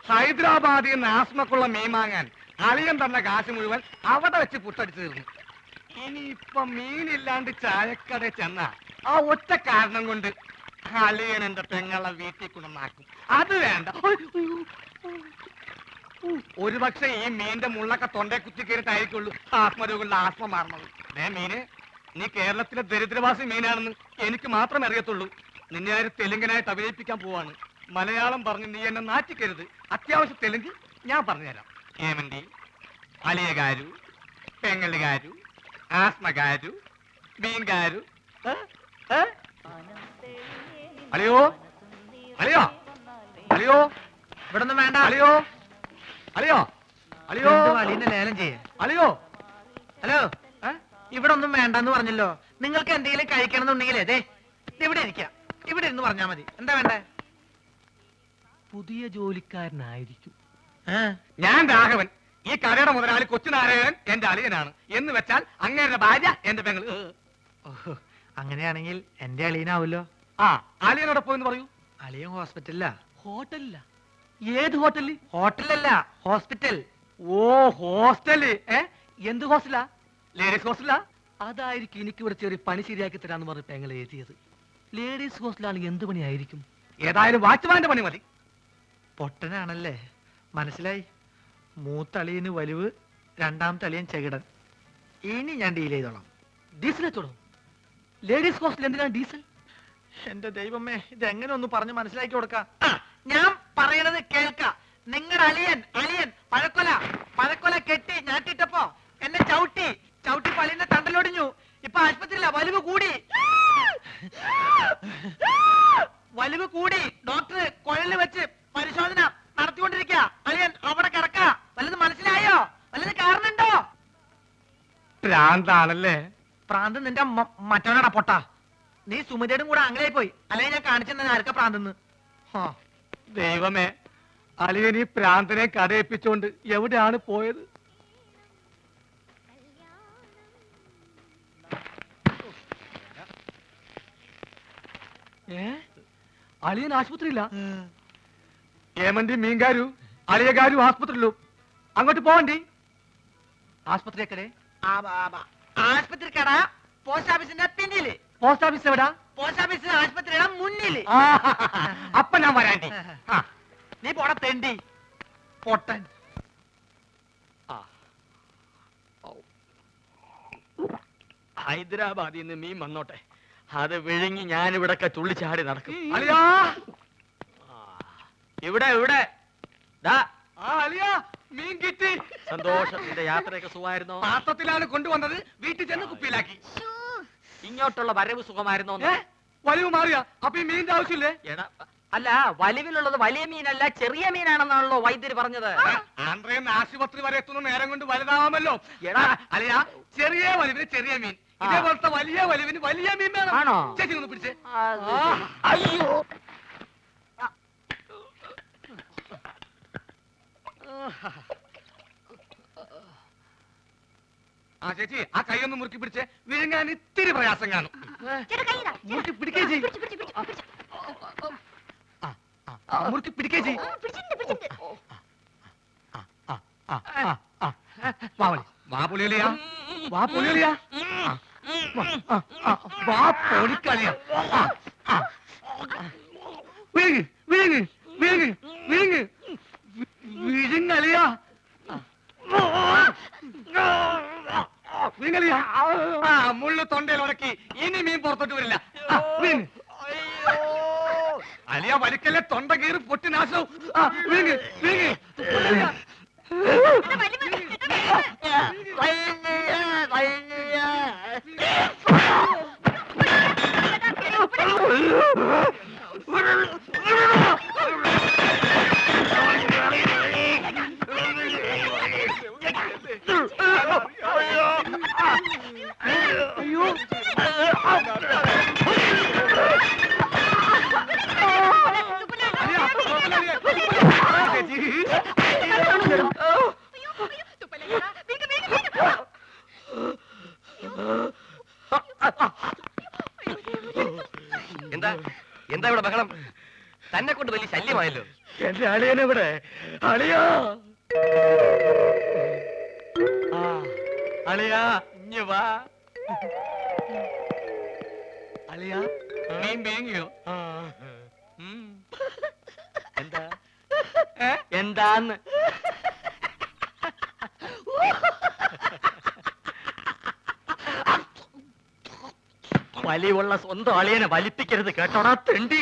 ഹൈദരാബാദിൽ നിന്ന് ആസ്മക്കുള്ള മീൻ വാങ്ങാൻ അളിയൻ തന്ന കാശ് മുഴുവൻ അവിടെ വെച്ച് പുട്ടടിച്ചു തീർന്നു. ഇനിയിപ്പൊ മീനില്ലാണ്ട് ചായക്കട ചെന്ന ആ ഒറ്റ കാരണം കൊണ്ട് അളിയൻ എന്റെ പെങ്ങളെ വീട്ടിൽ കൊണ്ടുവന്നാക്കും. അത് വേണ്ട. ഒരു പക്ഷെ ഈ മീന്റെ മുള്ളൊക്കെ തൊണ്ടേ കുത്തി കയറിട്ടായിരിക്കുള്ളൂ ആത്മരോഗങ്ങളുടെ ആത്മ മാറുന്നത്. മീന്, നീ കേരളത്തിലെ ദരിദ്രവാസി മീനാണെന്ന് എനിക്ക് മാത്രമേ അറിയത്തുള്ളൂ. നിന്നെ ആര് തെലുങ്കനായിട്ട് അഭിനയിപ്പിക്കാൻ പോവാണ്. മലയാളം പറഞ്ഞ് നീ എന്നെ നാറ്റിക്കരുത്. അത്യാവശ്യം തെലുങ്ക് ഞാൻ പറഞ്ഞുതരാം. ഏമന്തി, അലിയകാരു, പെങ്ങളുകാരു, ആസ്മകാരു, മീൻകാരു. അളിയോ, അളിയോ, അളിയോ, ഇവിടെ ഒന്നും വേണ്ട. അളിയോ, അളിയോ, അളിയോ, അലീനെ ലേലം ചെയ്യേ. അളിയോ, ഹലോ, ഇവിടെ ഒന്നും വേണ്ടെന്ന് പറഞ്ഞല്ലോ. നിങ്ങൾക്ക് എന്തെങ്കിലും കഴിക്കണം എന്നുണ്ടെങ്കിൽ അതെ ഇവിടെ ഇരിക്കാം. ഇവിടെ ഇരുന്ന് പറഞ്ഞാ മതി. എന്താ വേണ്ടേ? പുതിയ ജോലിക്കാരനായിരിക്കും. ഞാൻ രാഘവൻ. ഈ കടയുടെ മുതലാളി കൊച്ചുനാരായണൻ എന്റെ അളിയനാണ്. എന്ന് വെച്ചാൽ അങ്ങേരുടെ ഭാര്യ എന്റെ പെങ്ങൾ. അങ്ങനെയാണെങ്കിൽ എന്റെ അളിയനാവൂല്ലോ. ആ, അളിയനോടൊപ്പം എന്ന് പറയൂ. അളിയൻ ഹോസ്പിറ്റലിലാ. ഹോട്ടലില്ല? ഏത് ഹോട്ടലിൽ? ഹോട്ടലല്ല, ഹോസ്പിറ്റൽ. ഓ, ഹോസ്റ്റല്. എന്ത് ഹോസ്റ്റലാ? ലേഡീസ് ഹോസ്റ്റലാ? അതായിരിക്കും എനിക്ക് ഇവിടെ ചെറിയ പണി ശരിയാക്കി തരാന്ന് പറഞ്ഞ് പെങ്ങൾ എഴുതിയത്. ലേഡീസ് ഹോസ്റ്റലാണ്. എന്ത് പണിയായിരിക്കും? ഏതായാലും വാച്ച്മാന്റെ പണി മതി. പൊട്ടനാണല്ലേ, മനസ്സിലായി. മൂത്തളിയന് വലിവ്, രണ്ടാമത്തെ അളിയൻ ചെകിടൻ. ഇനി ഞാൻ ഡീൽ ചെയ്തോളാം. ഡീസൽ വെച്ചോളൂ. ലേഡീസ് ഹോസ്റ്റൽ എന്തിനാണ് ഡീസൽ? എന്റെ ദൈവമേ, ഇതെങ്ങനെ ഒന്ന് പറഞ്ഞ് മനസ്സിലാക്കി കൊടുക്കാം. ഞാൻ പറയണത് കേൾക്ക. നിങ്ങളുടെ അളിയൻ അളിയൻ പഴക്കൊല കെട്ടി ഞാട്ടിട്ടപ്പോ എന്നെ ചവിട്ടി പള്ളിന്റെ തണ്ടലൊടിഞ്ഞു. ഇപ്പൊ ആശുപത്രിയില്ല. വലിവ് കൂടി. ഡോക്ടർ കുഴലിൽ വെച്ച് പരിശോധന നടത്തിക്കൊണ്ടിരിക്കുക. അളിയൻ അവിടെ കിടക്ക. വല്ലത് മനസ്സിലായോ? വല്ലത് കാരണുണ്ടോ? ഭ്രാന്താണല്ലേ? പ്രാന്ത് നിന്റെ മറ്റവനാടാ പൊട്ട. നീ സുമിതയുടെ കൂടെ അങ്ങനെയായി പോയി. അല്ലെങ്കിൽ ഞാൻ കാണിച്ചെന്നെ ആർക്കാ പ്രാന്തെന്ന്. ദൈവമേ, അളിയൻ ഈ പ്രാന്തനെ കടയിപ്പിച്ചോണ്ട് എവിടെയാണ് പോയത്? അളിയൻ ആശുപത്രിയില്ല? ഏമന്തി, മീൻകാരു, അളിയകാരു ആശുപത്രിയിലും. അങ്ങോട്ട് പോവണ്ടി. ആശുപത്രിക്കടെ? ആശുപത്രിക്കട പോസ്റ്റ് ഓഫീസിന്റെ പിന്നില്. പോസ്റ്റ് ഓഫീസ് എവിടാ? പോസ്റ്റ് ഓഫീസ് ആശുപത്രിയുടെ മുന്നില്. അപ്പൊ ഞാൻ വരാണ്ടി. നീ പോടാ തെണ്ടി പൊട്ടൻ. ഹൈദരാബാദിൽ നിന്ന് മീൻ വന്നോട്ടെ. അത് വിഴുങ്ങി ഞാനിവിടൊക്കെ തുള്ളിച്ചാടി നടക്കും. ഇവിടെ മീൻ കിട്ടി. സന്തോഷം. നിന്റെ യാത്രയൊക്കെ സുഖമായിരുന്നോ? പാത്രത്തിലാണ് കൊണ്ടുവന്നത്. വീട്ടിൽ ചെന്ന് കുപ്പിയിലാക്കി. ഇങ്ങോട്ടുള്ള വരവ് സുഖമായിരുന്നോ? വലിവ് മാറിയ അപ്പൊ ഈ മീനിന്റെ ആവശ്യമില്ലേ? അല്ല, വലിവിലുള്ളത് വലിയ മീനല്ല, ചെറിയ മീനാണെന്നാണല്ലോ വൈദ്യര് പറഞ്ഞത്. ആന്ധ്രയിൽ ആശുപത്രി വരെ എത്തുന്ന നേരം കൊണ്ട് വലുതാവാമല്ലോ. എടാ അല്ലയാ, ചെറിയ വലിവിന് ചെറിയ മീൻ, ഇതേപോലത്തെ വലിയ വലിവിന് വലിയ മീൻ വേണം. ആണോ? ചേച്ചി ഒന്ന് പിടിച്ചേ. അയ്യോ, ആ ചേച്ചി, ആ കൈ ഒന്ന് മുറുക്കി പിടിച്ചേ. വിഴുങ്ങാൻ ഇത്തിരി പ്രയാസം കാണും. മുറുക്കി പിടിക്കേ ചെയ്യും. മുറുക്കി പിടിക്കേ ചെയ്യും. വാ പൊളിയലിയാ, വാ പൊളിയലിയാ, വാ പൊളിക്കളിയാ. വിഴുങ്ങ് വിഴുങ്ങ് വിഴുങ്ങ് വിഴുങ്ങ് വിഴുങ്ങലിയാ, വിഴുങ്ങലിയാ. മുള്ളു തൊണ്ടയിൽ ഉടക്കി. ഇനി മീൻ പുറത്തോട്ട് വരില്ല. അലിയ വലിക്കല്ലേ, തൊണ്ട കീറി പൊട്ടി നാശവും. വിഴുങ്ങ് വിഴുങ്ങ്. എന്താ എന്താ ഇവിടെ ബഹളം? തന്നെ കൊണ്ട് വലിയ ശല്യമായല്ലോ. എന്റെ അളിയനെവിടെ? അളിയാ, അളിയാ ഇഞ്ഞ് വാ. അളിയാ മീൻ വേങ്ങിയോ? എന്താ എന്താന്ന്? വലിയുള്ള സ്വന്തം അളിയനെ വലിപ്പിക്കരുത് കേട്ടോടാ തെണ്ടി.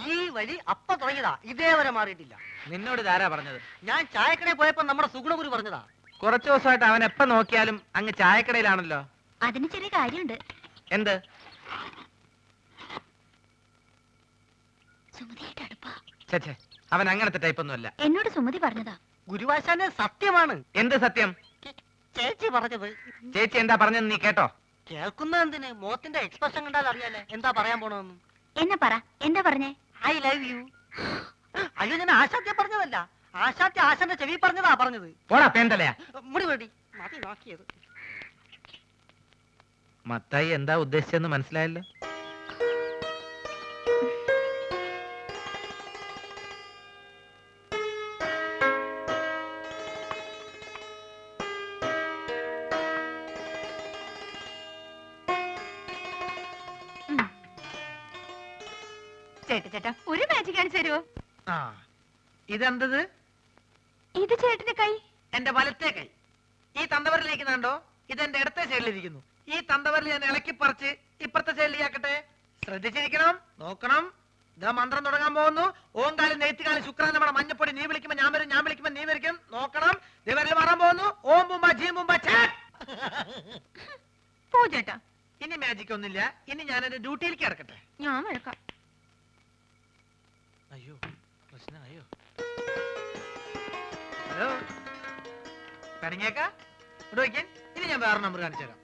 ഈ വലി അപ്പ തുടങ്ങിയതാ, ഇതേവരെ മാറിയിട്ടില്ല. നിന്നോട് ഇതാരാ പറഞ്ഞത്? ഞാൻ ചായക്കടയിൽ പോയപ്പോ നമ്മുടെ സുഗുണഗുരു പറഞ്ഞതാ. കുറച്ചു ദിവസമായിട്ട് അവൻ എപ്പ നോക്കിയാലും അങ്ങ് ചായക്കടയിലാണല്ലോ. അതിന് ചെറിയ കാര്യമുണ്ട്. എന്ത്? സുമതിയായിട്ട് അടുപ്പാ. ചേച്ചേ, അവൻ അങ്ങനത്തെ ടൈപ്പൊന്നും അല്ല. എന്നോട് സുമതി പറഞ്ഞതാ. ഗുരുവാശാന് സത്യമാണ് എന്ത് സത്യം? ചേച്ചി പറഞ്ഞത്. ചേച്ചി എന്താ പറഞ്ഞെന്ന് നീ കേട്ടോ? കേൾക്കുന്ന എന്തിന്? മുഖത്തിന്റെ എക്സ്പ്രഷൻ കണ്ടാൽ അറിയാലേ എന്താ പറയാൻ പോണെന്ന്. എന്നെ പറ, എന്താ പറഞ്ഞേ? I love you. അയ്യോ, ഞാൻ ആശാത്യ പറഞ്ഞതല്ല. ആശാത്യ ആശാന്റെ ചെവി പറഞ്ഞതാ പറഞ്ഞത്. പോടാ പേന്തലയാ. മുടി വേടി മതി നോക്കിയത്. മത്തായി എന്താ ഉദ്ദേശിച്ചെന്ന് മനസ്സിലായല്ലോ. ചേട്ടാ ഒരു മാജിക് കാണിച്ചു തരുമോ? ആ, ഇതെന്തത്? ഇത് ചേട്ടന്റെ കൈ. എന്റെ വലത്തെ കൈ. ഈ തന്തവരിലേക്ക് കണ്ടോ? ഇതെന്റെ ഇടത്തെ സൈഡിലിരിക്കുന്നു. ഈ തന്തവരിൽ ഞാൻ ഇളക്കി പറിച്ച് ഇപ്പുറത്തെ സൈഡിലേക്കാക്കട്ടെ. ശ്രദ്ധിച്ചിരിക്കണം, നോക്കണം. ഇതാ മന്ത്രം തുടങ്ങാൻ പോകുന്നു. ഓങ്കാലം നെയ്ത്തുകാലം ശുക്രൻ നമ്മുടെ മഞ്ഞപ്പൊടി. നീ വിളിക്കുമ്പോ ഞാൻ വരും, ഞാൻ വിളിക്കുമ്പോ നീ വരിക്കും. നോക്കണം. ദിവരിൽ മാറാൻ പോകുന്നു. ഓം ബുംബ ജീം ബുംബ ചാറ്റ്. പോ ചേട്ടാ. ഇനി മാജിക് ഒന്നുമില്ല. ഇനി ഞാൻ എന്റെ ഡ്യൂട്ടിയിലേക്ക് കിടക്കട്ടെ. ഞാൻ വഴക്കാം. അയ്യോ, പ്രശ്നമായോ? ഹലോ, കണിങ്ങേക്ക ഇവിടെ വയ്ക്കാൻ. ഇനി ഞാൻ വേറെ നമ്പർ കാണിച്ചേക്കാം.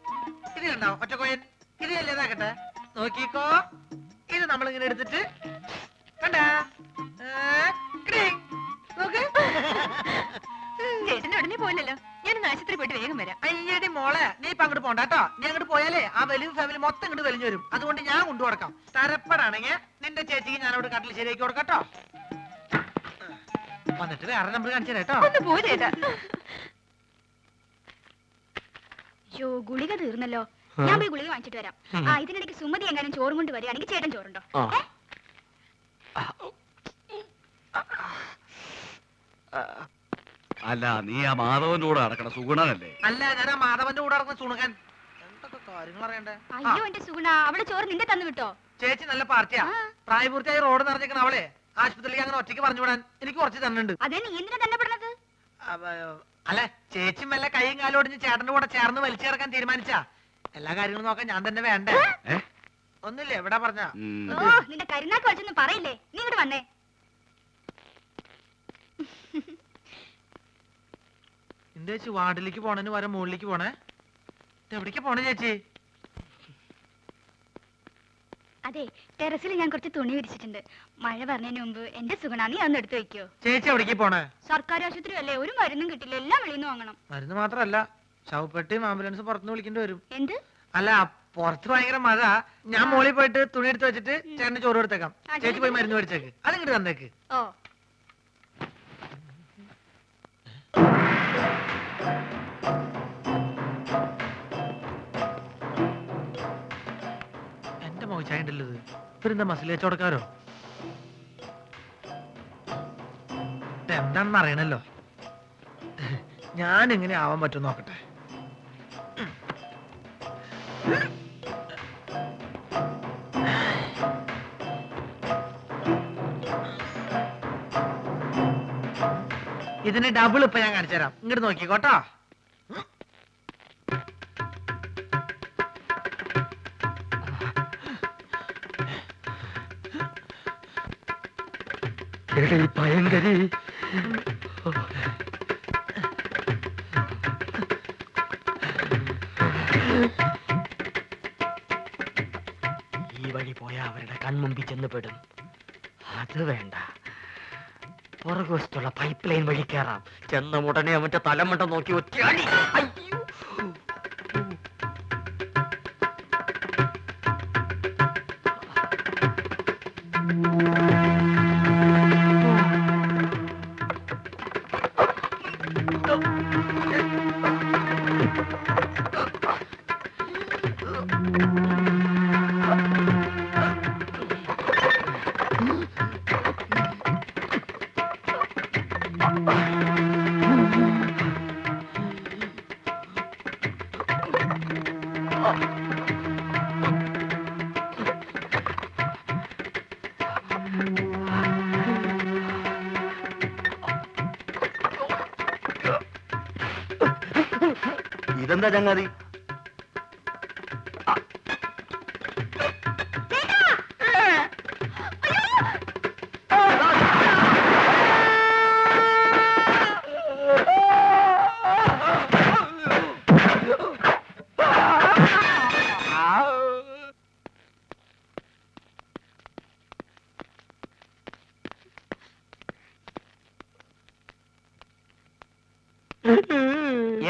ഇത് കണ്ടോ ഒറ്റക്കോയൻ? ഇത് അല്ലേതാക്കട്ടെ, നോക്കിക്കോ. ഇത് നമ്മളിങ്ങനെ എടുത്തിട്ട് കണ്ടാ നോക്ക്. ചേട്ടന്റെ ഉടനെ പോയില്ലല്ലോ. ഞാൻ ആശുപത്രി പോയിട്ട് വേഗം വരാം. അയ്യടി മോളെ, നീ ഇപ്പൊ അങ്ങോട്ട് പോണ്ട കേട്ടോ. നീ അങ്ങോട്ട് പോയാലേ ആ വലിയ ഫാമിലി മൊത്തം ഇങ്ങോട്ട് വലിഞ്ഞു വരും. അതുകൊണ്ട് ഞാൻ കൊണ്ടു കൊടുക്കാം. തരപ്പെടാണെങ്കിൽ നിന്റെ ചേച്ചിക്ക് ഞാൻ അവിടെ കട്ടിൽ ശരിയാക്കി കൊടുക്കട്ടോ. വന്നിട്ട് വേറെ നമ്പർ കാണിച്ചു കേട്ടോ. ഒന്ന് പോ ചേട്ടാ. യോ, ഗുളിക തീർന്നല്ലോ. ഞാൻ പോയി ഗുളിക വാങ്ങിച്ചിട്ട് വരാം. ആ, ഇതിനിടയ്ക്ക് സുമതി എങ്ങാനും ചോറും കൊണ്ട് വരികയാണെങ്കിൽ ചേട്ടൻ ചോറുണ്ടോ? അല്ല, നീ ആ മാധവന്റെ കൂടെ നടക്കണ സുഗുണനല്ലേ? അല്ല, ഞാൻ ആ മാധവന്റെ കൂടെ നടക്കുന്ന സുണുകൻ. എന്തൊക്കെ കാര്യങ്ങൾ അറിയണ്ടേ? അയ്യോ എന്റെ സുഗുണ, അവളെ ചോറ് നിന്റെ തന്നു വിട്ടോ? ചേച്ചി നല്ല പാർട്ടിയാ. ആ. പ്രായപൂർത്തിയായി റോഡ് നിറഞ്ഞേക്കണ അവളെ ആശുപത്രിയിലേക്ക് അങ്ങനെ ഒറ്റയ്ക്ക് പറഞ്ഞു വിടാൻ എനിക്ക് കുറച്ച് തന്നുണ്ട്. അതേ, നീ എന്തിനാ തന്നെ പെടുന്നത്? അല്ല, ചേച്ചി മെല്ലെ കൈയും കാലും ഒടിഞ്ഞ് ചേട്ടന്റെ കൂടെ ചേർന്ന് വലിച്ചു കിടക്കാൻ തീരുമാനിച്ചാ എല്ലാ കാര്യങ്ങളും നോക്കാൻ ഞാൻ തന്നെ വേണ്ടേ? ഒന്നുമില്ലേ എവിടെ പറഞ്ഞ? ഓ, നിന്റെ കരുനാക്ക് വെച്ചൊന്നും പറയില്ലേ. നീ ഇങ്ങോട്ട് വന്നേ. എന്താ ചേച്ചി വാർഡിലേക്ക് പോണേന് വരെ മുകളിലേക്ക് പോണേ? എവിടേക്ക് പോണേ ചേച്ചി? അതെ, ടെറസിൽ ഞാൻ കുറച്ച് തുണി വിരിച്ചിട്ടുണ്ട്. മഴ പറഞ്ഞതിന് മുമ്പ് എന്റെ സുഗുണ നീ അന്ന് എടുത്തു വെക്കോ. ചേച്ചി എവിടേക്ക് പോണേ? സർക്കാർ ആശുപത്രി അല്ലേ, ഒരു മരുന്നും കിട്ടില്ല. എല്ലാം വെളിയിൽ നിന്ന് വാങ്ങണം. മരുന്ന് മാത്രല്ല, ശവപ്പെട്ടിയും ആംബുലൻസ് പുറത്തുനിന്ന് വിളിക്കേണ്ടി വരും. എന്ത്? അല്ല, പുറത്ത് ഭയങ്കര മഴ. ഞാൻ മോളിൽ പോയിട്ട് തുണി എടുത്ത് വെച്ചിട്ട് ചേട്ടന് ചോറ് എടുത്തേക്കാം. ചേച്ചി പോയി മരുന്ന് മേടിച്ചേക്ക്. അതിങ്ങോട്ട് തന്നേക്ക്. ഓ, എന്റെ മോശായ ഉണ്ടല്ലോ ഇത്. ഇവരെന്താ മസിൽ വെച്ചോടക്കാരോ? എന്താണെന്ന് അറിയണല്ലോ. ഞാൻ എങ്ങനെ ആവാൻ പറ്റും നോക്കട്ടെ. ഇതിന് ഡബിൾ ഇപ്പൊ ഞാൻ കാണിച്ചു തരാം. ഇങ്ങോട്ട് നോക്കിക്കോട്ടോ. ഭയങ്കരി ഈ വഴി പോയാ അവരുടെ കൺമുമ്പിൽ ചെന്ന് പെടും. അത് വേണ്ട. പുറകുവശത്തുള്ള പൈപ്പ് ലൈൻ വഴി കയറാം. ചെന്ന ഉടനെ അവന്റെ തലമണ്ട നോക്കി ഒറ്റയാടി. അയ്യോ. ഇതെന്താ ചങ്ങാതി?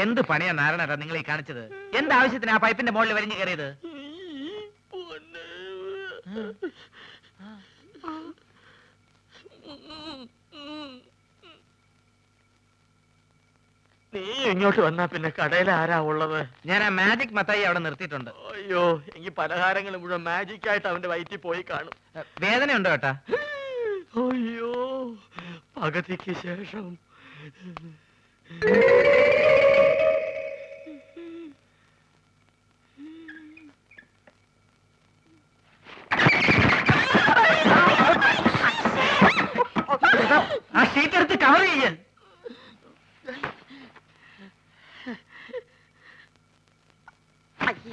എന്ത് പണിയാ നാരായണ നിങ്ങൾ ഈ കാണിച്ചത്? എന്താവശ്യത്തിന് ആ പൈപ്പിന്റെ മുകളിൽ വലിഞ്ഞു കയറിയത്? നീ ഇങ്ങോട്ട് വന്നാ പിന്നെ കടയിൽ ആരാ ഉള്ളത്? ഞാൻ ആ മാജിക് മത്തായി അവിടെ നിർത്തിയിട്ടുണ്ട്. അയ്യോ, എനിക്ക് പലഹാരങ്ങൾ മുഴുവൻ മാജിക് ആയിട്ട് അവന്റെ വയറ്റിൽ പോയി കാണും. വേദനയുണ്ടോ ഏട്ടാ? അയ്യോ, പകുതിക്ക് ശേഷം. ആ ഷീറ്റ് എടുത്ത് കവർ ചെയ്യാൻ.